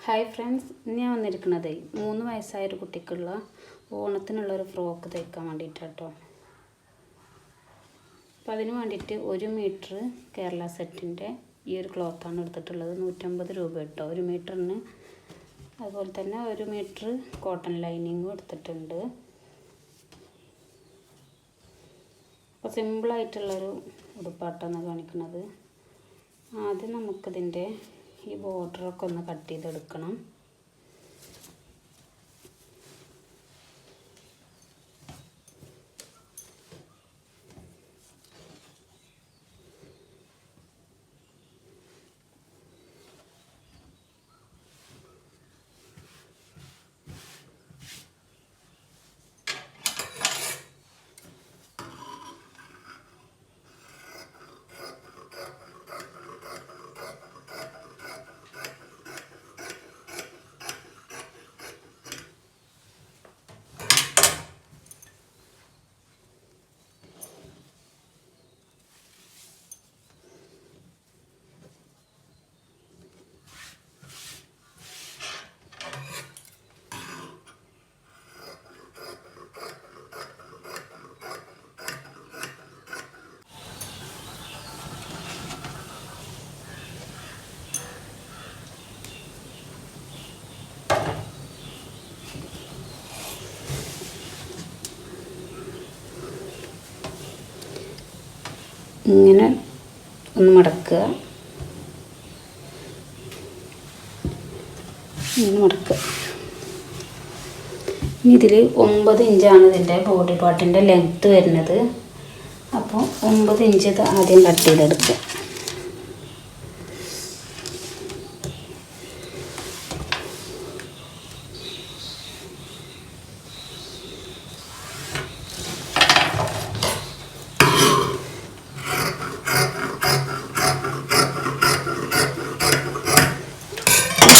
Hi friends, ഇന്ന് ഞാൻ വന്നിരിക്കുന്നത് 3 വയസ്സായ ഒരു കുട്ടിക്കുള്ള ഓണത്തിനുള്ളൊരു ഫ്രോക്ക് തയ്ക്കാൻ വേണ്ടിയിട്ടാണ് കേട്ടോ. അപ്പോൾ അതിന് വേണ്ടിയിട്ട് 1 മീറ്റർ കേരള സെറ്റിൻ്റെ ഈ ഒരു ക്ലോത്താണ് എടുത്തിട്ടുള്ളത്. 150 രൂപ കേട്ടോ 1 മീറ്ററിന്. അതുപോലെ തന്നെ 1 മീറ്റർ കോട്ടൺ ലൈനിങ്ങും എടുത്തിട്ടുണ്ട്. അപ്പോൾ സിമ്പിളായിട്ടുള്ളൊരു ഉടുപ്പാട്ടാണ് കാണിക്കുന്നത്. ആദ്യം നമുക്കിതിൻ്റെ ഈ ബോർഡറൊക്കെ ഒന്ന് കട്ട് ചെയ്തെടുക്കണം. ഇങ്ങനെ ഒന്ന് മടക്കുക, ഇങ്ങനെ മടക്കുക. ഇനി ഇതിൽ 9 ഇഞ്ചാണ് ഇതിൻ്റെ ബോഡി പാർട്ടിൻ്റെ ലെങ്ത്ത് വരുന്നത്. അപ്പോൾ 9 ഇഞ്ച് ഇത് ആദ്യം കട്ട് ചെയ്തെടുക്കുക.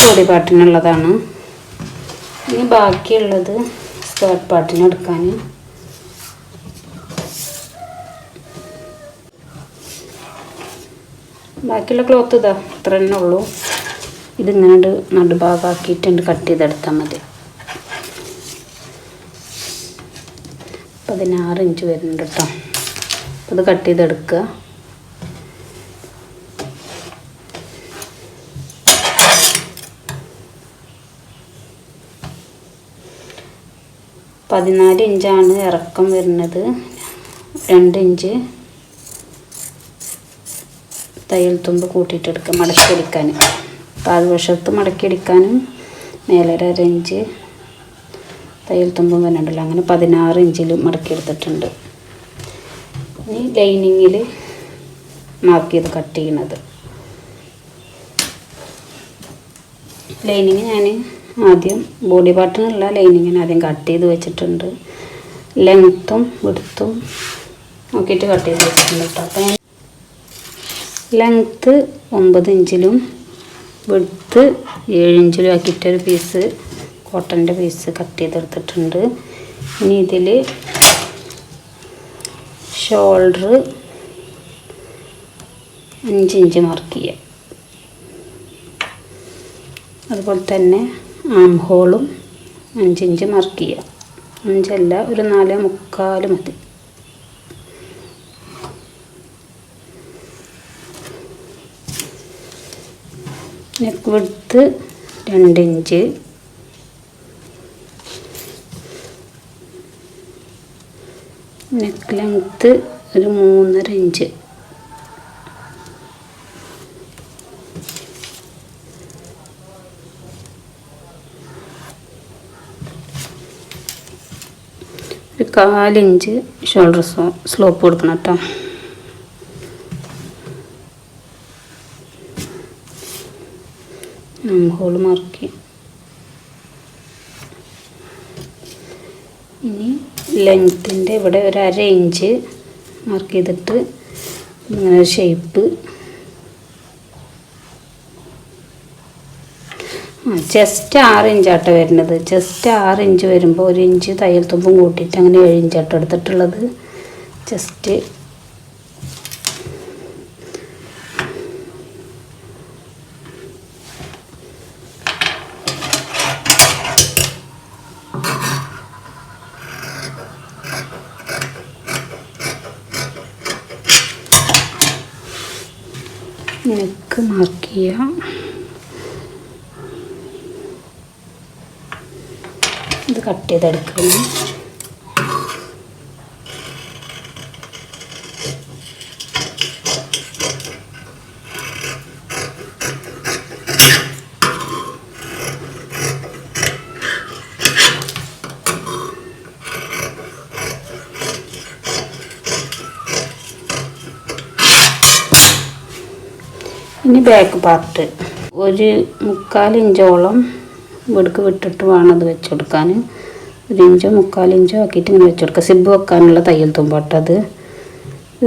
ബോഡി പാർട്ടിനുള്ളതാണ്. ഇനി ബാക്കിയുള്ളത് സ്കേർട്ട് പാർട്ടിന് എടുക്കാൻ. ബാക്കിയുള്ള ക്ലോത്ത് ഇതാ ഇത്ര തന്നെ ഉള്ളൂ. ഇതിങ്ങനെ നടുഭാഗമാക്കിയിട്ടുണ്ട് കട്ട് ചെയ്തെടുത്താൽ മതി. 16 ഇഞ്ച് വരുന്നുണ്ട് കേട്ടോ. അത് കട്ട് ചെയ്തെടുക്കുക. പതിനാല് ഇഞ്ചാണ് ഇറക്കം വരുന്നത്. 2 ഇഞ്ച് തയ്യൽ തുമ്പ് കൂട്ടിയിട്ടെടുക്കുക മടക്കിയെടുക്കാൻ. താഴ്വശത്ത് മടക്കിയെടുക്കാനും മേലെ 1 ഇഞ്ച് തയ്യൽ തുമ്പും വരുന്നുണ്ടല്ലോ. അങ്ങനെ 16 ഇഞ്ചിൽ മടക്കിയെടുത്തിട്ടുണ്ട്. ഇനി ലൈനിങ്ങിൽ മാർക്ക് ചെയ്ത് കട്ട് ചെയ്യണത്. ലൈനിങ് ഞാൻ ആദ്യം ബോഡി പാർട്ടിനുള്ള ലൈനിങ്ങിന് ആദ്യം കട്ട് ചെയ്ത് വെച്ചിട്ടുണ്ട്. ലെങ്ത്തും വിഡ്ത്തും നോക്കിയിട്ട് കട്ട് ചെയ്ത് വെച്ചിട്ടുണ്ട് കേട്ടോ. അപ്പോൾ ഞാൻ ലെങ്ത്ത് 9 ഇഞ്ചിലും വിഡ്ത്ത് 7 ഇഞ്ചിലും ആക്കിയിട്ടൊരു പീസ് കോട്ടൻ്റെ പീസ് കട്ട് ചെയ്തെടുത്തിട്ടുണ്ട്. ഇനി ഇതിൽ ഷോൾഡർ 5 ഇഞ്ച് മാർക്ക് ചെയ്യാം. അതുപോലെ തന്നെ ആം ഹോളും 5 ഇഞ്ച് മാർക്ക് ചെയ്യുക. 5 അല്ല, ഒരു 4.25 മതി. Neck width 2 inch. Neck length ഒരു 3.5 ഇഞ്ച്. ഒരു 1/4 ഇഞ്ച് ഷോൾഡർ സ്ലോപ്പ് കൊടുക്കണം കേട്ടോ. Hole mark. ഇനി ലെങ്ത്തിൻ്റെ ഇവിടെ ഒരു 1/2 ഇഞ്ച് മാർക്ക് ചെയ്തിട്ട് ഇങ്ങനെ ഷേപ്പ്. ചെസ്റ്റ് 6 ഇഞ്ചാട്ടോ വരുന്നത്. ചെസ്റ്റ് 6 ഇഞ്ച് വരുമ്പോൾ 1 ഇഞ്ച് തയ്യൽ തുമ്പും കൂട്ടിയിട്ട് അങ്ങനെ 7 ഇഞ്ചാട്ടോ എടുത്തിട്ടുള്ളത്. ചെസ്റ്റ് നെക്ക് മാർക്ക് ചെയ്യാം. ഇത് കട്ട് ചെയ്തെടുക്കണം. ഇനി ബാക്ക് പാർട്ട് 1/4 ഇഞ്ചോളം ഇവിടേക്ക് വിട്ടിട്ട് വേണം അത് വെച്ച് കൊടുക്കാൻ. 1 ഇഞ്ചോ 1/4 ഇഞ്ചോ ആക്കിയിട്ട് ഇങ്ങനെ വെച്ച് കൊടുക്കുക. സിബ് വെക്കാനുള്ള തയ്യൽ തുമ്പാട്ടത്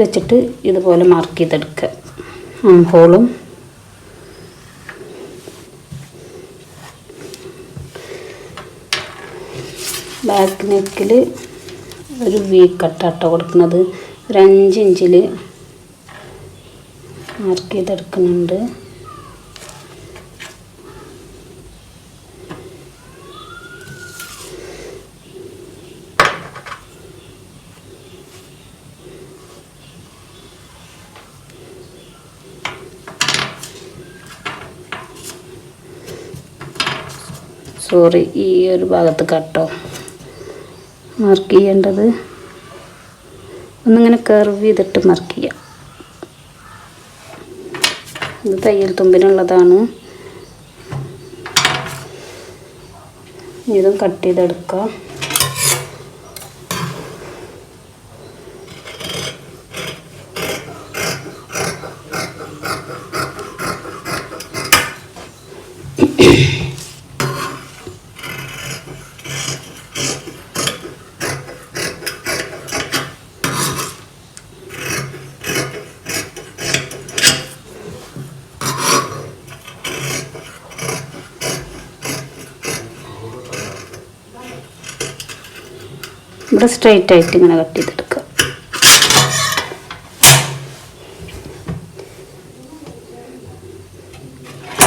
വെച്ചിട്ട് ഇതുപോലെ മാർക്ക് ചെയ്തെടുക്കുക. ഹോളും ബാക്ക് നെക്കിൽ ഒരു വി കട്ടാട്ടോ കൊടുക്കുന്നത്. 5 ഇഞ്ചിൽ മാർക്ക് ചെയ്തെടുക്കുന്നുണ്ട്. സോറി, ഈ ഒരു ഭാഗത്ത് കട്ടോ മാർക്ക് ചെയ്യേണ്ടത്. ഒന്നിങ്ങനെ കർവ് ചെയ്തിട്ട് മാർക്ക് ചെയ്യാം. ഇത് തയ്യൽ തുമ്പിനുള്ളതാണ്. ഇതും കട്ട് ചെയ്തെടുക്കാം. ഇവിടെ സ്ട്രെയിറ്റ് ആയിട്ട് ഇങ്ങനെ കട്ട് ചെയ്തെടുക്കുക.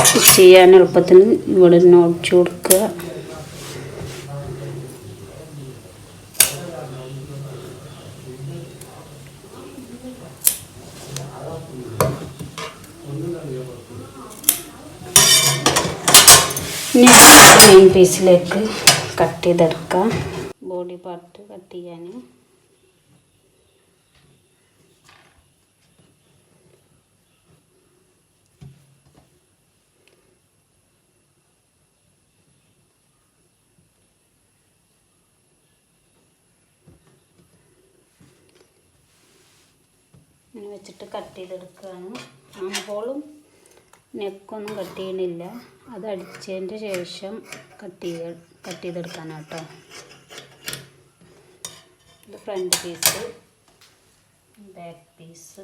സ്റ്റിച്ച് ചെയ്യാൻ എളുപ്പത്തിന് ഇവിടെ ഒടിച്ചു കൊടുക്കുക. ഇനി മെയിൻ പീസിലേക്ക് കട്ട് ചെയ്തെടുക്കാം. ബോഡി പാർട്ട് കട്ട് ചെയ്യാൻ ഇങ്ങനെ വെച്ചിട്ട് കട്ട് ചെയ്തെടുക്കുകയാണ്. ആംഹോളും നെക്കൊന്നും കട്ട് ചെയ്യണില്ല. അത് അടിച്ചതിൻ്റെ ശേഷം കട്ട് ചെയ്തെടുക്കാനാട്ടോ. ഇത് front piece, back piece.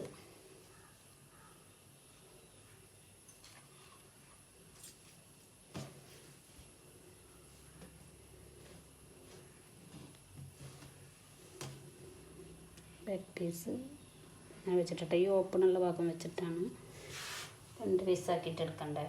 Back piece ഞാൻ വെച്ചിട്ട് ഈ ഓപ്പണുള്ള ഭാഗം വെച്ചിട്ടാണ് 2 പീസാക്കിയിട്ട് എടുക്കണ്ടേ.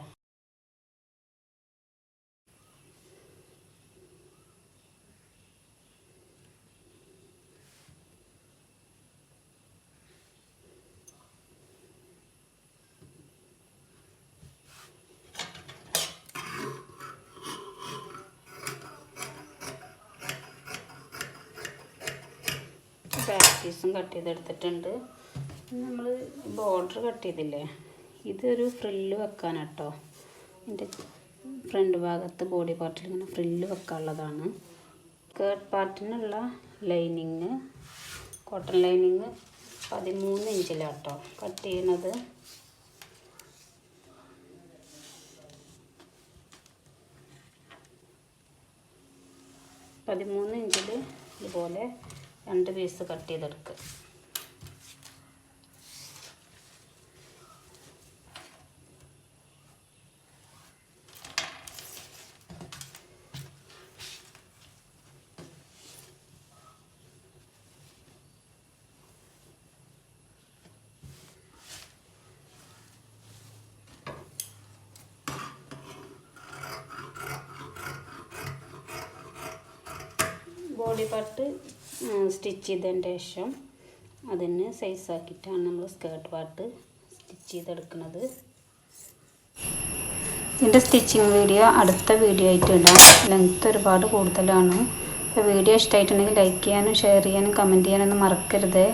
ബാക്ക് പീസും കട്ട് ചെയ്തെടുത്തിട്ടുണ്ട്. നമ്മൾ ബോർഡർ കട്ട് ചെയ്തില്ലേ, ഇതൊരു ഫ്രില്ല് വെക്കാനാട്ടോ. എൻ്റെ ഫ്രണ്ട് ഭാഗത്ത് ബോഡി പാർട്ടിൽ ഇങ്ങനെ ഫ്രില്ല് വെക്കാനുള്ളതാണ്. സ്കേർട്ട് പാർട്ടിനുള്ള ലൈനിങ്, കോട്ടൺ ലൈനിങ് 13 ഇഞ്ചിലാട്ടോ കട്ട് ചെയ്യുന്നത്. ഇഞ്ചിൽ ഇതുപോലെ 2 പീസ് കട്ട് ചെയ്തെടുക്കുക. ബോഡി പാർട്ട് സ്റ്റിച്ച് ചെയ്തതിന് ശേഷം അതിന് സൈസാക്കിയിട്ടാണ് നമ്മൾ സ്കേർട്ട് പാർട്ട് സ്റ്റിച്ച് ചെയ്തെടുക്കുന്നത്. ഇതിൻ്റെ സ്റ്റിച്ചിങ് വീഡിയോ അടുത്ത വീഡിയോ ആയിട്ട് ഇടാം. ലെങ്ത്ത് ഒരുപാട് കൂടുതലാണ്. അപ്പോൾ വീഡിയോ ഇഷ്ടമായിട്ടുണ്ടെങ്കിൽ ലൈക്ക് ചെയ്യാനും ഷെയർ ചെയ്യാനും കമൻറ്റ് ചെയ്യാനൊന്നും മറക്കരുത്.